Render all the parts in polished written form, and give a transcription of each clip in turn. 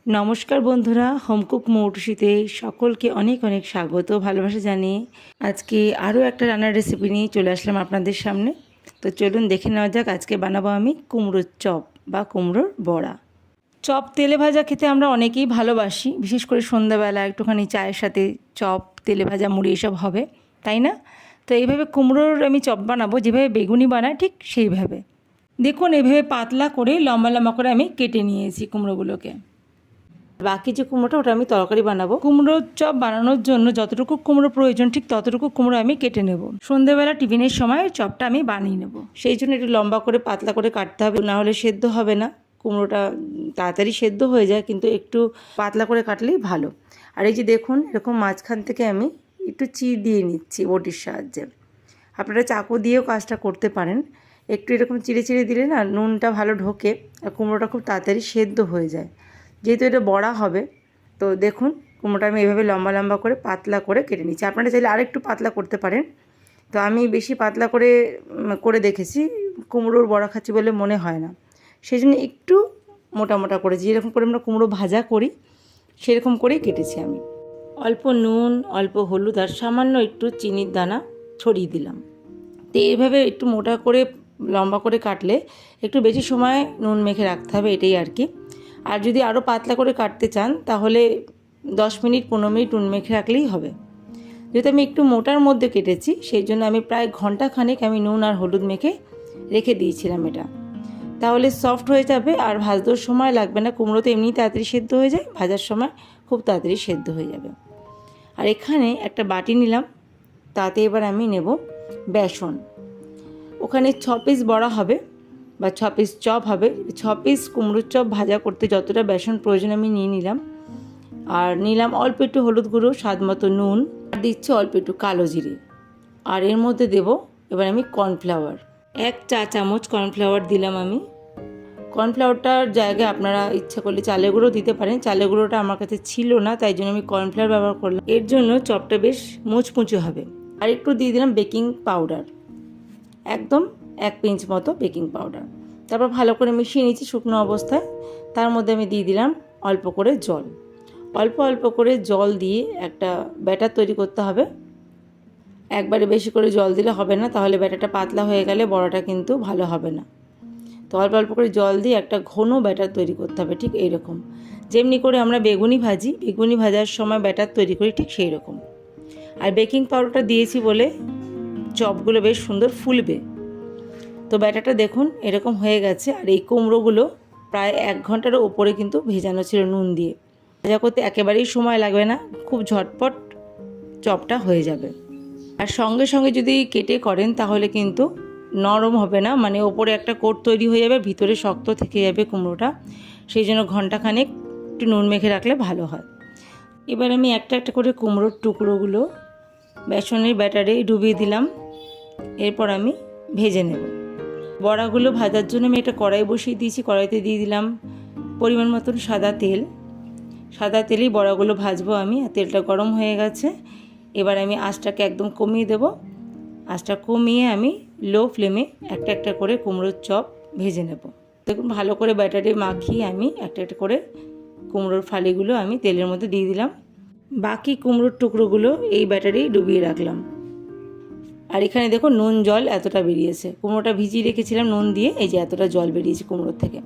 নমস্কার বন্ধুরা, হোমকুক মৌটুসিতে সকলকে অনেক অনেক স্বাগত, ভালোবাসা জানিয়ে আজকে আরও একটা রান্নার রেসিপি নিয়ে চলে আসলাম আপনাদের সামনে। তো চলুন দেখে নেওয়া যাক। আজকে বানাবো আমি কুমড়োর চপ বা কুমড়োর বড়া। চপ তেলে ভাজা খেতে আমরা অনেকেই ভালোবাসি, বিশেষ করে সন্ধ্যাবেলা একটুখানি চায়ের সাথে চপ, তেলে ভাজা, মুড়ি এসব হবে, তাই না? তো এইভাবে কুমড়োর আমি চপ বানাবো, যেভাবে বেগুনি বানায় ঠিক সেইভাবে। দেখুন, এইভাবে পাতলা করে লম্বা লম্বা করে আমি কেটে নিয়েছি কুমড়োগুলোকে। বাকি যে কুমড়োটা, ওটা আমি তরকারি বানাবো। কুমড়োর চপ বানানোর জন্য যতটুকু কুমড়ো প্রয়োজন ঠিক ততটুকু কুমড়ো আমি কেটে নেব। সন্ধ্যেবেলা টিফিনের সময় চপটা আমি বানিয়ে নেব, সেই জন্য একটু লম্বা করে পাতলা করে কাটতে হবে, না হলে সেদ্ধ হবে না। কুমড়োটা তাড়াতাড়ি সেদ্ধ হয়ে যায়, কিন্তু একটু পাতলা করে কাটলেই ভালো। আর এই যে দেখুন, এরকম মাঝখান থেকে আমি একটু চিড় দিয়ে নিচ্ছি বটির সাহায্যে। আপনারা চাকু দিয়েও কাজটা করতে পারেন। একটু এরকম চিড়ে চিড়ে দিলে না নুনটা ভালো ঢোকে আর কুমড়োটা খুব তাড়াতাড়ি সেদ্ধ হয়ে যায়। যেহেতু এটা বড়া হবে, তো দেখুন কুমড়োটা আমি এভাবে লম্বা লম্বা করে পাতলা করে কেটে নিচ্ছি। আপনারা চাইলে আরেকটু পাতলা করতে পারেন, তো আমি বেশি পাতলা করে করে দেখেছি, কুমড়োর বড়া খাচ্ছি বলে মনে হয় না, সেই জন্য একটু মোটা মোটা করেছি। যেরকম করে আমরা কুমড়ো ভাজা করি সেরকম করেই কেটেছি আমি। অল্প নুন, অল্প হলুদ আর সামান্য একটু চিনির দানা ছড়িয়ে দিলাম। তো এইভাবে একটু মোটা করে লম্বা করে কাটলে একটু বেশি সময় নুন মেখে রাখতে হবে, এটাই আর কি। আর যদি আরও পাতলা করে কাটতে চান তাহলে 10 মিনিট 15 মিনিট নুন মেখে রাখলেই হবে। যেহেতু আমি একটু মোটার মধ্যে কেটেছি, সেই জন্য আমি প্রায় ঘন্টাখানেক আমি নুন আর হলুদ মেখে রেখে দিয়েছিলাম এটা। তাহলে সফট হয়ে যাবে আর ভাজতেও সময় লাগবে না। কুমড়ো তো এমনিই তাড়াতাড়ি সেদ্ধ হয়ে যায়, ভাজার সময় খুব তাড়াতাড়ি সেদ্ধ হয়ে যাবে। আর এখানে একটা বাটি নিলাম, তাতে এবার আমি নেব বেসন। ওখানে 6 পিস বড়া হবে বা 6 পিস চপ হবে। 6 পিস কুমড়োর চপ ভাজা করতে যতটা বেসন প্রয়োজন আমি নিয়ে নিলাম। আর নিলাম অল্প একটু হলুদ গুঁড়ো, স্বাদ মতো নুন, আর দিচ্ছি অল্প একটু কালো জিরে। আর এর মধ্যে দেব এবার আমি কর্নফ্লাওয়ার, 1 চা চামচ কর্নফ্লাওয়ার দিলাম আমি। কর্নফ্লাওয়ারটার জায়গায় আপনারা ইচ্ছা করলে চালের গুঁড়ো দিতে পারেন। চালের গুঁড়োটা আমার কাছে ছিল না, তাই জন্য আমি কর্নফ্লাওয়ার ব্যবহার করলাম। এর জন্য চপটা বেশ মুচমুচে হবে। আর একটু দিয়ে দিলাম বেকিং পাউডার, একদম 1 পিঞ্চ মতো বেকিং পাউডার। তারপর ভালো করে মিশিয়ে নিচ্ছি শুকনো অবস্থায়। তার মধ্যে আমি দিয়ে দিলাম অল্প করে জল। অল্প অল্প করে জল দিয়ে একটা ব্যাটার তৈরি করতে হবে। একবারে বেশি করে জল দিলে হবে না, তাহলে ব্যাটারটা পাতলা হয়ে গেলে বড়াটা কিন্তু ভালো হবে না। তো অল্প অল্প করে জল দিয়ে একটা ঘন ব্যাটার তৈরি করতে হবে, ঠিক এইরকম, যেমনি করে আমরা বেগুনি ভাজি, বেগুনি ভাজার সময় ব্যাটার তৈরি করি, ঠিক সেই রকম। আর বেকিং পাউডারটা দিয়েছি বলে চপগুলো বেশ সুন্দর ফুলবে। তো ব্যাটারটা দেখুন এরকম হয়ে গেছে। আর এই কুমড়োগুলো প্রায় 1 ঘন্টারও উপরে কিন্তু ভেজানো ছিল নুন দিয়ে। ভাজা করতে একেবারেই সময় লাগবে না, খুব ঝটপট চপটা হয়ে যাবে। আর সঙ্গে সঙ্গে যদি কেটে করেন তাহলে কিন্তু নরম হবে না, মানে ওপরে একটা কোট তৈরি হয়ে যাবে, ভিতরে শক্ত থেকে যাবে কুমড়োটা। সেই জন্য ঘন্টাখানেক একটু নুন মেখে রাখলে ভালো হয়। এবার আমি একটা একটা করে কুমড়োর টুকরোগুলো বেসনের ব্যাটারে ডুবিয়ে দিলাম। এরপর আমি ভেজে নেব। বড়াগুলো ভাজার জন্য আমি একটা কড়াই বসিয়ে দিয়েছি। কড়াইতে দিয়ে দিলাম পরিমাণ মতন সাদা তেল। সাদা তেলেই বড়াগুলো ভাজবো আমি। আর তেলটা গরম হয়ে গেছে। এবার আমি আঁচটাকে একদম কমিয়ে দেব। আঁচটা কমিয়ে আমি লো ফ্লেমে একটা একটা করে কুমড়োর চপ ভেজে নেব। দেখুন ভালো করে ব্যাটারে মাখিয়ে আমি একটা একটা করে কুমড়োর ফালিগুলো আমি তেলের মধ্যে দিয়ে দিলাম। বাকি কুমড়োর টুকরোগুলো এই ব্যাটারেই ডুবিয়ে রাখলাম। আর এখানে দেখো নুন জল এতটা বেরিয়েছে। কুমড়োটা ভিজিয়ে রেখেছিলাম নুন দিয়ে, এই যে এতটা জল বেরিয়েছে কুমড়োর থেকে।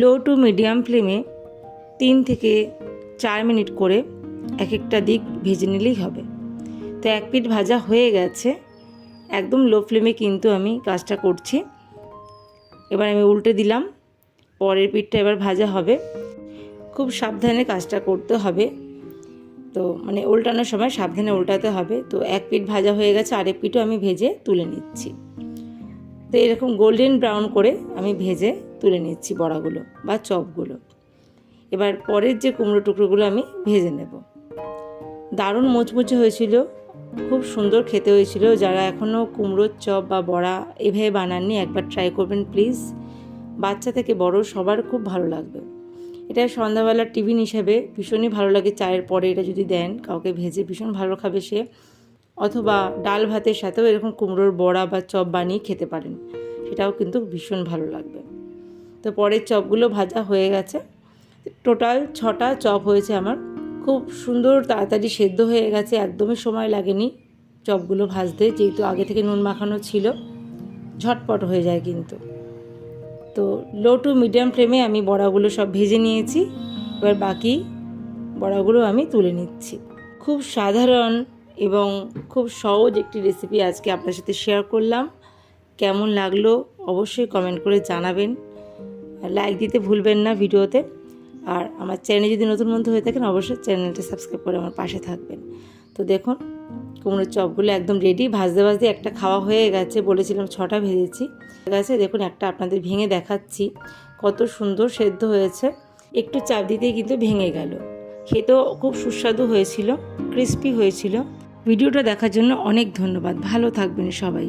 লো টু মিডিয়াম ফ্লেমে 3 থেকে 4 মিনিট করে এক একটা দিক ভেজে নিলেই হবে। তো 1 পিঠ ভাজা হয়ে গেছে। একদম লো ফ্লেমে কিন্তু আমি কাজটা করছি। এবার আমি উল্টে দিলাম। পরের পিঠটা এবার ভাজা হবে। খুব সাবধানে কাজটা করতে হবে, তো মানে উল্টানোর সময় সাবধানে উল্টাতে হবে। তো 1 পিঠ ভাজা হয়ে গেছে, আরেক পিঠও আমি ভেজে তুলে নিচ্ছি। তো এরকম গোল্ডেন ব্রাউন করে আমি ভেজে তুলে নিচ্ছি বড়াগুলো বা চপগুলো। এবার পরের যে কুমড়ো টুকরোগুলো আমি ভেজে নেব। দারুণ মুচমুচে হয়েছিল, খুব সুন্দর খেতে হয়েছিল। যারা এখনও কুমড়োর চপ বা বড়া এভাবে বানাননি, একবার ট্রাই করবেন প্লিজ। বাচ্চা থেকে বড় সবার খুব ভালো লাগবে। এটা সন্ধ্যাবেলার টিফিন হিসেবে ভীষণই ভালো লাগে। চায়ের পরে এটা যদি দেন কাউকে ভেজে, ভীষণ ভালো খাবে সে। অথবা ডাল ভাতের সাথেও এরকম কুমড়োর বড়া বা চপ বানিয়ে খেতে পারেন, সেটাও কিন্তু ভীষণ ভালো লাগবে। তো পরের চপগুলো ভাজা হয়ে গেছে। টোটাল 6টা চপ হয়েছে আমার। খুব সুন্দর তাড়াতাড়ি সেদ্ধ হয়ে গেছে, একদমই সময় লাগেনি চপগুলো ভাজতে, যেহেতু আগে থেকে নুন মাখানো ছিল, ঝটপট হয়ে যায় কিন্তু। তো লো টু মিডিয়াম ফ্লেমে আমি বড়াগুলো সব ভেজে নিয়েছি। এবার বাকি বড়াগুলো আমি তুলে নিচ্ছি। খুব সাধারণ এবং খুব সহজ একটি রেসিপি আজকে আপনার সাথে শেয়ার করলাম। কেমন লাগলো অবশ্যই কমেন্ট করে জানাবেন, লাইক দিতে ভুলবেন না ভিডিওতে। আর আমার চ্যানেলে যদি নতুন বন্ধু হয়ে থাকেন অবশ্যই চ্যানেলটা সাবস্ক্রাইব করে আমার পাশে থাকবেন। তো দেখুন কুমড়োর চপগুলো একদম রেডি, ভাজতে ভাজতে একটা খাওয়া হয়ে গেছে, বলেছিলাম 6টা ভেজেছি গেছে। দেখুন একটা আপনাদের ভেঙে দেখাচ্ছি, কত সুন্দর সেদ্ধ হয়েছে, একটু চাপ দিতেই কিন্তু ভেঙে গেল। খেতেও খুব সুস্বাদু হয়েছিল, ক্রিস্পি হয়েছিল। ভিডিওটা দেখার জন্য অনেক ধন্যবাদ, ভালো থাকবেন সবাই।